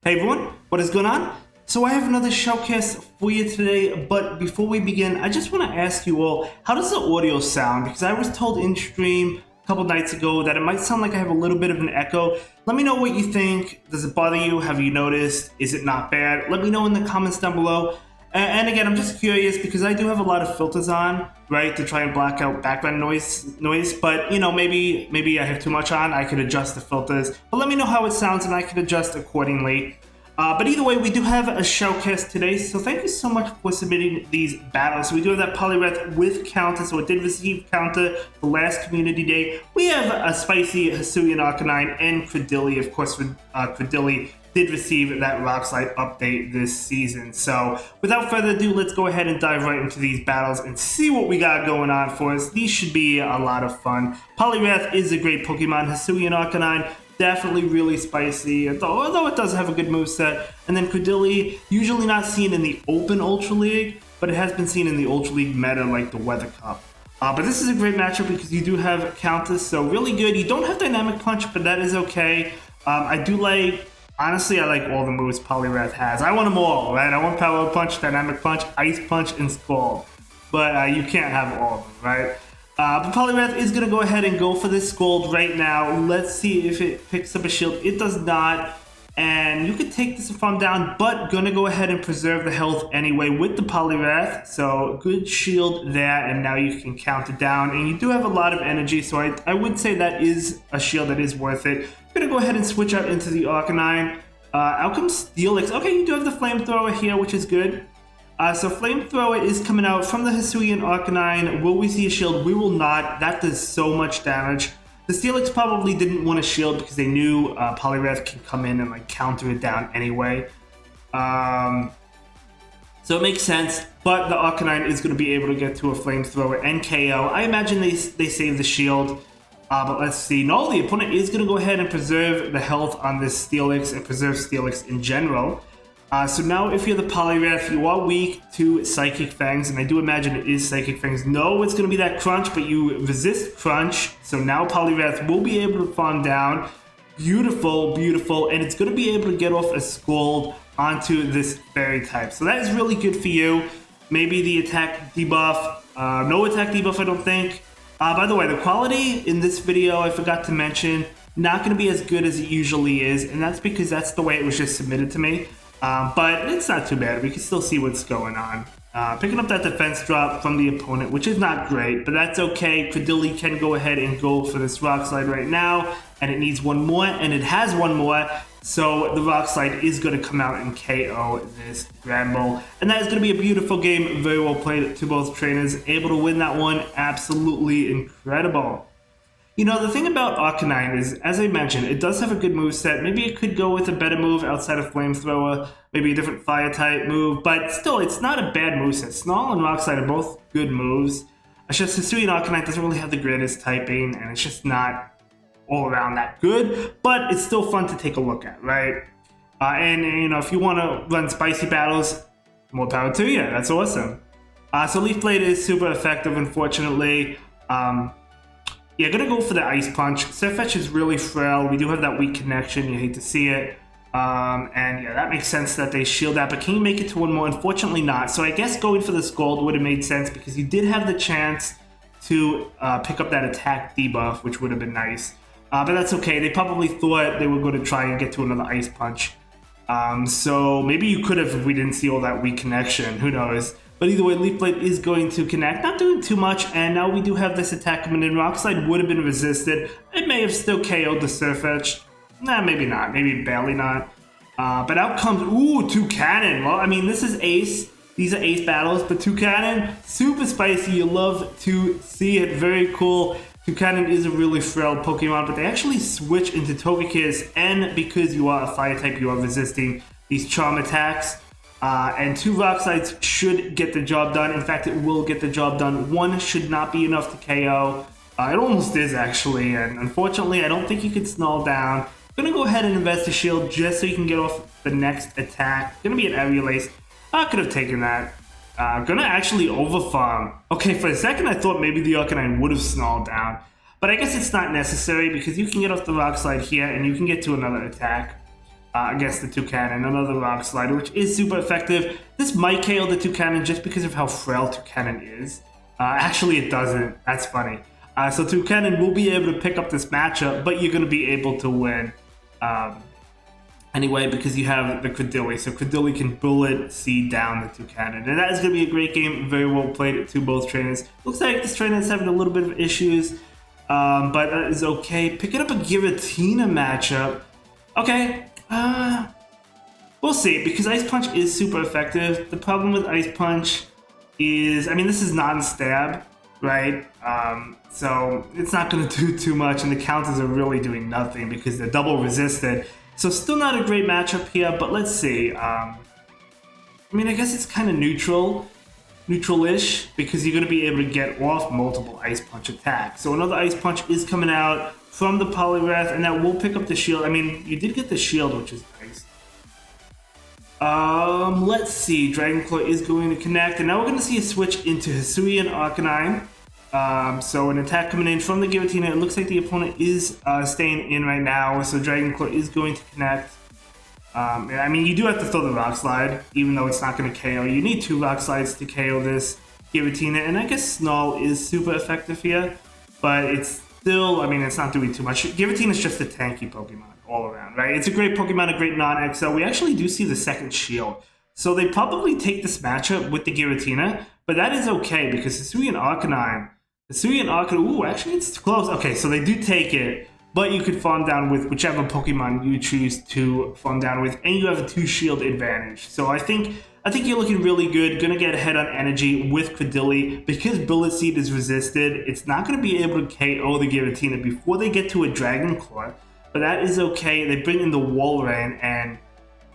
Hey everyone, what is going on? So I have another showcase for you today, but before we begin, I just want to ask you all, how does the audio sound? Because I was told in stream a couple nights ago that it might sound like I have a little bit of an echo. Let me know what you think. Does it bother you? Have you noticed? Is it not bad? Let me know in the comments down below. And again, I'm just curious because I do have a lot of filters on, right, to try and block out background noise. But you know, maybe I have too much on. I could adjust the filters. But let me know how it sounds, and I could adjust accordingly. But either way, we do have a showcase today, so thank you so much for submitting these battles. So we do have that Poliwrath with counter, so it did receive counter the last community day. We have a spicy Hisuian Arcanine and Credilli. Of course, Credilli did receive that Rock Slide update this season. So without further ado, let's go ahead and dive right into these battles and see what we got going on for us. These should be a lot of fun. Poliwrath is a great Pokemon. Hisuian Arcanine, definitely really spicy, although it does have a good moveset. And then Credilli, usually not seen in the open Ultra League, but it has been seen in the Ultra League meta like the Weather Cup. But this is a great matchup because you do have counters, so really good. You don't have Dynamic Punch, but that is okay. Honestly, I like all the moves Poliwrath has. I want them all, right? I want Power Punch, Dynamic Punch, Ice Punch, and Scald. But you can't have all of them, right? But Poliwrath is going to go ahead and go for this Scald right now. Let's see if it picks up a shield. It does not. And you could take this farm down, but going to go ahead and preserve the health anyway with the Poliwrath. So good shield there, and now you can count it down. And you do have a lot of energy, so I would say that is a shield that is worth it. I'm going to go ahead and switch out into the Arcanine. Out comes Steelix. Okay, you do have the Flamethrower here, which is good. So Flamethrower is coming out from the Hisuian Arcanine. Will we see a shield? We will not. That does so much damage. The Steelix probably didn't want a shield because they knew Poliwrath can come in and like counter it down anyway. So it makes sense, but the Arcanine is going to be able to get to a Flamethrower and KO. I imagine they save the shield. But let's see. No, the opponent is going to go ahead and preserve the health on this Steelix and preserve Steelix in general. So now if you're the Poliwrath, you are weak to Psychic Fangs, and I do imagine it is Psychic Fangs. No, it's going to be that Crunch, but you resist Crunch. So now Poliwrath will be able to farm down. Beautiful, beautiful. And it's going to be able to get off a Scald onto this Fairy type. So that is really good for you. Maybe the attack debuff. No attack debuff, I don't think. By the way, the quality in this video, I forgot to mention, not going to be as good as it usually is, and that's because that's the way it was just submitted to me. But it's not too bad. We can still see what's going on. Picking up that defense drop from the opponent, which is not great, but that's okay. Credilli can go ahead and go for this Rock Slide right now, and it needs one more, and it has one more. So the Rock Slide is going to come out and KO this Granbull. And that is going to be a beautiful game. Very well played to both trainers. Able to win that one. Absolutely incredible. You know, the thing about Arcanine is, as I mentioned, it does have a good moveset. Maybe it could go with a better move outside of Flamethrower. Maybe a different Fire type move. But still, it's not a bad moveset. Snarl and Rock Slide are both good moves. It's just Hisuian Arcanine doesn't really have the greatest typing. And it's just not all around that good, but it's still fun to take a look at, right? And you know, if you want to run spicy battles, more power to you. That's awesome. So Leaf Blade is super effective, unfortunately. Yeah, gonna go for the Ice Punch. Sirfetch'd is really frail. We do have that weak connection. You hate to see it. And yeah, that makes sense that they shield that, but can you make it to one more? Unfortunately not. So I guess going for the Scald would have made sense because you did have the chance to pick up that attack debuff, which would have been nice. But that's okay. They probably thought they were going to try and get to another Ice Punch. So maybe you could have if we didn't see all that weak connection. Who knows? But either way, Leaf Blade is going to connect. Not doing too much. And now we do have this attack coming in. Rock Slide would have been resisted. It may have still KO'd the Sirfetch'd. Nah, maybe not. Maybe barely not. But out comes... Ooh, Toucannon. Well, I mean, this is Ace. These are Ace battles. But Toucannon, super spicy. You love to see it. Very cool. Toucannon is a really frail Pokemon, but they actually switch into Togekiss, and because you are a Fire type, you are resisting these Charm attacks. And 2 Rock Slides should get the job done. In fact, it will get the job done. 1 should not be enough to KO. It almost is, actually, and unfortunately, I don't think you can Snarl down. I'm gonna go ahead and invest a shield just so you can get off the next attack. Gonna be an Aerialace. I could have taken that. Gonna actually overfarm. Okay, for a second I thought maybe the Arcanine would have Snarled down. But I guess it's not necessary because you can get off the Rock Slide here and you can get to another attack. against the Toucanon, another Rock Slide, which is super effective. This might KO the Toucanon just because of how frail Toucanon is. Actually, it doesn't. That's funny. So Toucanon will be able to pick up this matchup, but you're going to be able to win anyway because you have the Credilli. So Credilli can Bullet Seed down the Toucanon. And that is going to be a great game. Very well played to both trainers. Looks like this trainer is having a little bit of issues, but that is okay. Picking up a Giratina matchup. Okay. We'll see, because Ice Punch is super effective. The problem with Ice Punch is, I mean, this is non-stab, right? So it's not going to do too much, and the counters are really doing nothing because they're double resisted. So still not a great matchup here, but let's see. I mean, I guess it's kind of neutral-ish, because you're going to be able to get off multiple Ice Punch attacks. So another Ice Punch is coming out from the Poliwrath, and that will pick up the shield. I mean, you did get the shield, which is nice. Let's see. Dragon Claw is going to connect, and now we're going to see a switch into Hisuian Arcanine. So an attack coming in from the Giratina. It looks like the opponent is staying in right now, so Dragon Claw is going to connect. I mean, you do have to throw the Rock Slide, even though it's not going to KO. You need 2 Rock Slides to KO this Giratina, and I guess Snarl is super effective here, but it's still, I mean, it's not doing too much. Giratina is just a tanky Pokemon all around, right? It's a great Pokemon, a great non-XL. We actually do see the second shield. So they probably take this matchup with the Giratina, but that is okay because Hisuian Arcanine, ooh, actually it's close. Okay, so they do take it, but you could farm down with whichever Pokemon you choose to farm down with, and you have a 2 shield advantage. So I think you're looking really good. Gonna get ahead on energy with Credilli. Because Bullet Seed is resisted, it's not gonna be able to KO the Giratina before they get to a Dragon Claw, but that is okay. They bring in the Wall Rain, and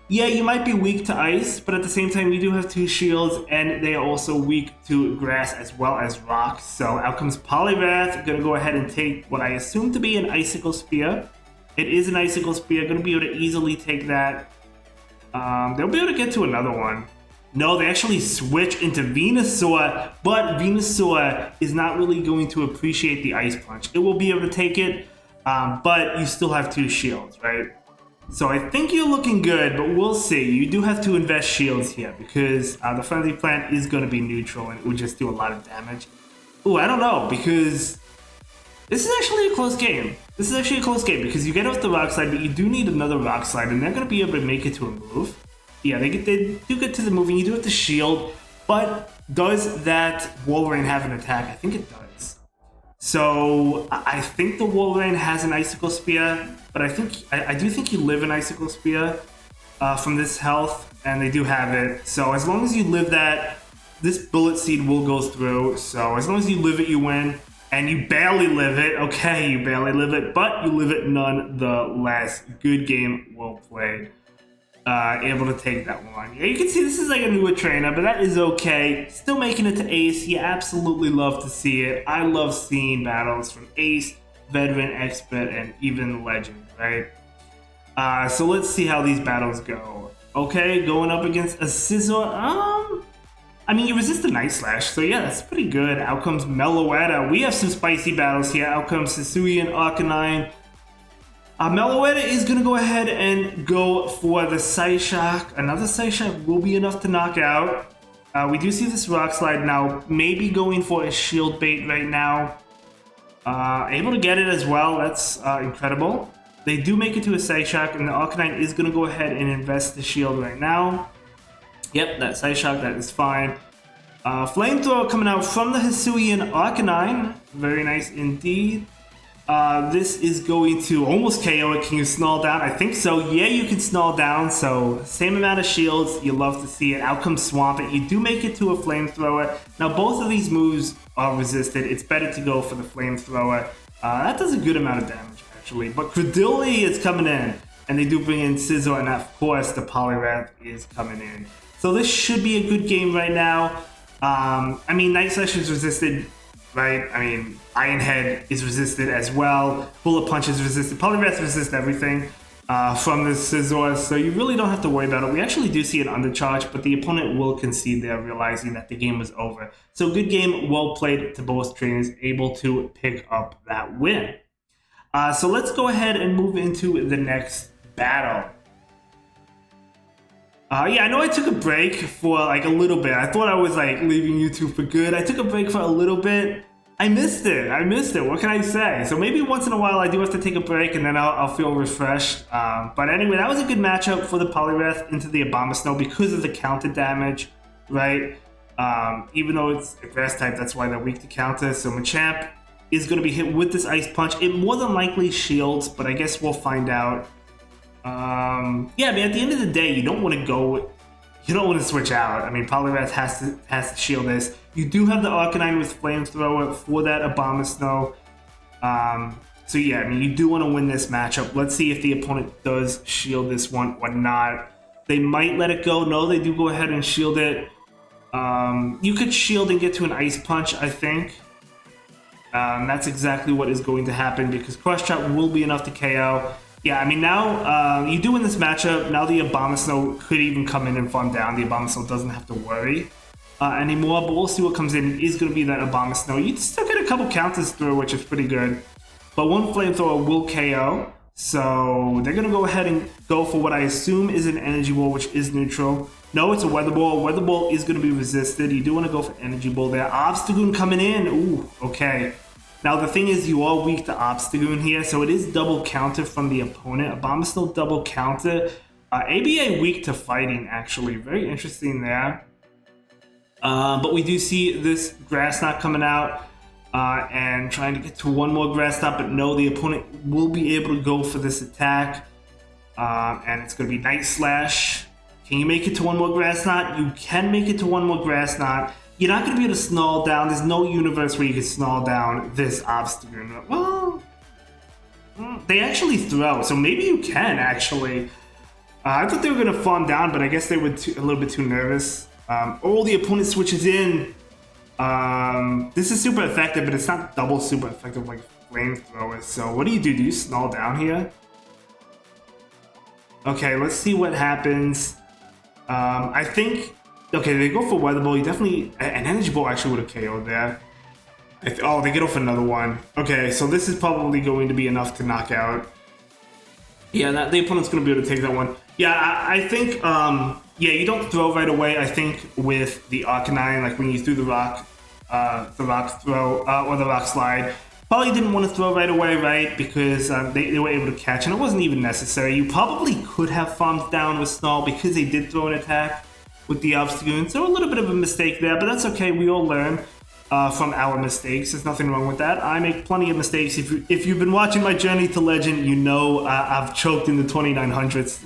yeah, you might be weak to ice, but at the same time, you do have 2 shields, and they are also weak to grass as well as rocks. So out comes Poliwrath, gonna go ahead and take what I assume to be an Icicle Spear. It is an Icicle Spear, gonna be able to easily take that. They'll be able to get to another one. No, they actually switch into Venusaur, but Venusaur is not really going to appreciate the Ice Punch. It will be able to take it, but you still have 2 shields, right? So I think you're looking good, but we'll see. You do have to invest shields here because the friendly plant is going to be neutral and it would just do a lot of damage. Ooh, I don't know, because this is actually a close game. This is actually a close game because you get off the Rock Slide, but you do need another Rock Slide, and they're going to be able to make it to a move. Yeah, they do get to the move, and you do have to shield, but does that Wall Rain have an attack? I think it does. So I think the Wall Rain has an Icicle Spear, but I do think you live an Icicle Spear from this health, and they do have it. So as long as you live that, this Bullet Seed will go through. So as long as you live it, you win. And you barely live it. Okay, you barely live it, but you live it nonetheless. Good game, well played. Able to take that one. Yeah, you can see this is like a newer trainer, but that is okay. Still making it to Ace. You absolutely love to see it. I love seeing battles from Ace, Veteran, Expert, and even Legend, right? So let's see how these battles go. Okay, going up against a Scizor. I mean, you resist the Night Slash, so yeah, that's pretty good. Out comes Meloetta. We have some spicy battles here. Out comes Hisuian Arcanine. Meloetta is going to go ahead and go for the Psyshock. Another Psyshock will be enough to knock out. We do see this Rock Slide now, maybe going for a Shield Bait right now. Able to get it as well, that's incredible. They do make it to a Psyshock, and the Arcanine is going to go ahead and invest the Shield right now. Yep, that Psyshock, that is fine. Flamethrower coming out from the Hisuian Arcanine. Very nice indeed. This is going to almost KO it. Can you snarl down? I think so. Yeah, you can snarl down. So same amount of shields. You love to see it. Out comes Swamp It. You do make it to a Flamethrower. Now both of these moves are resisted. It's better to go for the Flamethrower. That does a good amount of damage actually. But Credilli is coming in. And they do bring in Scizor, and of course the Poliwrath is coming in. So this should be a good game right now. I mean, Night Slash is resisted, right? I mean, Iron Head is resisted as well. Bullet Punch is resisted. Poliwrath resists everything from the Scizor, so you really don't have to worry about it. We actually do see an undercharge, but the opponent will concede there, realizing that the game was over. So good game, well played to both trainers, able to pick up that win. So let's go ahead and move into the next battle. Yeah, I know I took a break for like a little bit. I thought I was like leaving YouTube for good. I took a break for a little bit. I missed it. What can I say? So maybe once in a while I do have to take a break and then I'll feel refreshed. But anyway, that was a good matchup for the Poliwrath into the Abomasnow because of the counter damage, right? Even though it's a grass type, that's why they're weak to counter. So Machamp is going to be hit with this Ice Punch. It more than likely shields, but I guess we'll find out. Yeah, I mean, at the end of the day, you don't want to switch out. I mean, Poliwrath has to shield this. You do have the Arcanine with Flamethrower for that Abomasnow. So yeah, I mean, you do want to win this matchup. Let's see if the opponent does shield this one or not. They might let it go. No, they do go ahead and shield it. You could shield and get to an Ice Punch, I think. That's exactly what is going to happen because Crush Shot will be enough to KO. Yeah, I mean, now you do win this matchup. Now the Abomasnow could even come in and farm down. The Abomasnow doesn't have to worry anymore, but we'll see what comes in. It is going to be that Abomasnow. You still get a couple counters through, which is pretty good. But one Flamethrower will KO. So they're going to go ahead and go for what I assume is an Energy Ball, which is neutral. No, it's a Weather Ball. Weather Ball is going to be resisted. You do want to go for Energy Ball there. Obstagoon coming in. Ooh, okay. Now, the thing is, you are weak to Obstagoon here, so it is double counter from the opponent. Abomasnow double counter. ABA weak to fighting, actually. Very interesting there. But we do see this Grass Knot coming out and trying to get to one more Grass Knot, but no, the opponent will be able to go for this attack. And it's going to be Night Slash. Can you make it to one more Grass Knot? You can make it to one more Grass Knot. You're not going to be able to snarl down. There's no universe where you can snarl down this Obstagoon. Well, they actually throw, so maybe you can, actually. I thought they were going to farm down, but I guess they were a little bit too nervous. Oh, the opponent switches in. This is super effective, but it's not double super effective like Flamethrowers. So what do? Do you snarl down here? Okay, let's see what happens. I think... Okay, they go for Weather Ball. You definitely... An Energy Ball actually would have KO'd there. Oh, they get off another one. Okay, so this is probably going to be enough to knock out. Yeah, the opponent's going to be able to take that one. Yeah, I think... yeah, you don't throw right away. I think with the Arcanine, like when you threw the rock throw, or the rock slide, probably didn't want to throw right away, right? Because they were able to catch, and it wasn't even necessary. You probably could have farmed down with Snarl because they did throw an attack with the Obstagoon. So a little bit of a mistake there, but that's okay. We all learn from our mistakes. There's nothing wrong with that. I make plenty of mistakes. If you've been watching my journey to Legend, you know I've choked in the 2900s.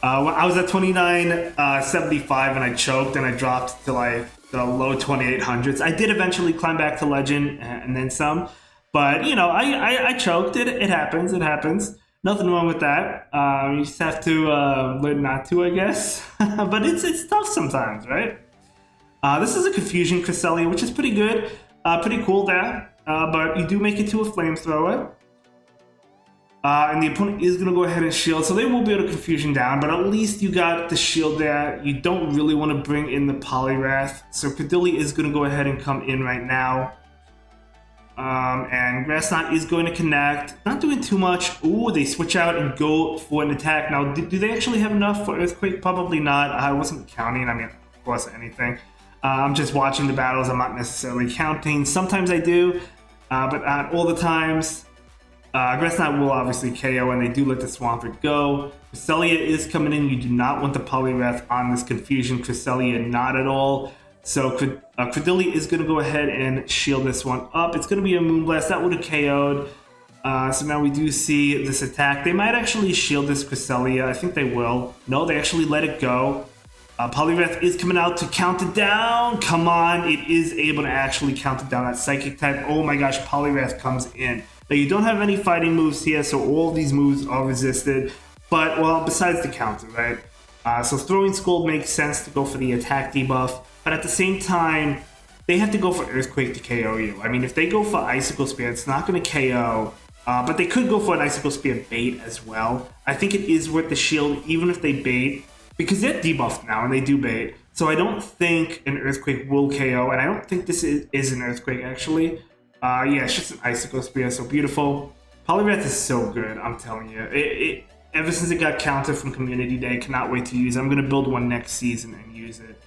I was at 2975 and I choked and I dropped to like the low 2800s. I did eventually climb back to Legend and then some, but you know, I choked. It happens. It happens. Nothing wrong with that. You just have to learn not to, I guess. But it's tough sometimes, right? This is a Confusion Cresselia, which is pretty good. Pretty cool there. But you do make it to a Flamethrower. And the opponent is going to go ahead and shield, so they will be able to Confusion down, but at least you got the shield there. You don't really want to bring in the Poliwrath, so Credilli is going to go ahead and come in right now. And Grass Knot is going to connect. Not doing too much. Ooh, they switch out and go for an attack. Now, do they actually have enough for Earthquake? Probably not. I wasn't counting. I mean, of course, anything. I'm just watching the battles. I'm not necessarily counting. Sometimes I do, but not all the times. Grass Knot will obviously KO, and they do let the Swampert go. Cresselia is coming in. You do not want the Poliwrath on this Confusion Cresselia, not at all. So Credilli is going to go ahead and shield this one up. It's going to be a Moonblast. That would have KO'd. So now we do see this attack. They might actually shield this Cresselia. I think they will. No, they actually let it go. Poliwrath is coming out to count it down. Come on. It is able to actually count it down. That Psychic type. Oh my gosh, Poliwrath comes in. Now, you don't have any fighting moves here, so all these moves are resisted. But, well, besides the counter, right? So throwing Scold makes sense to go for the attack debuff. But at the same time, they have to go for Earthquake to KO you. I mean, if they go for Icicle Spear, it's not going to KO. But they could go for an Icicle Spear bait as well. I think it is worth the shield, even if they bait. Because they're debuffed now, and they do bait. So I don't think an Earthquake will KO. And I don't think this is an Earthquake, actually. Yeah, it's just an Icicle Spear, so beautiful. Poliwrath is so good, I'm telling you. Ever since it got counted from Community Day, cannot wait to use it. I'm going to build one next season and use it.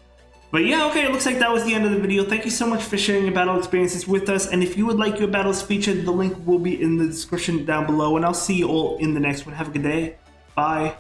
But yeah, okay, it looks like that was the end of the video. Thank you so much for sharing your battle experiences with us. And if you would like your battles featured, the link will be in the description down below. And I'll see you all in the next one. Have a good day. Bye.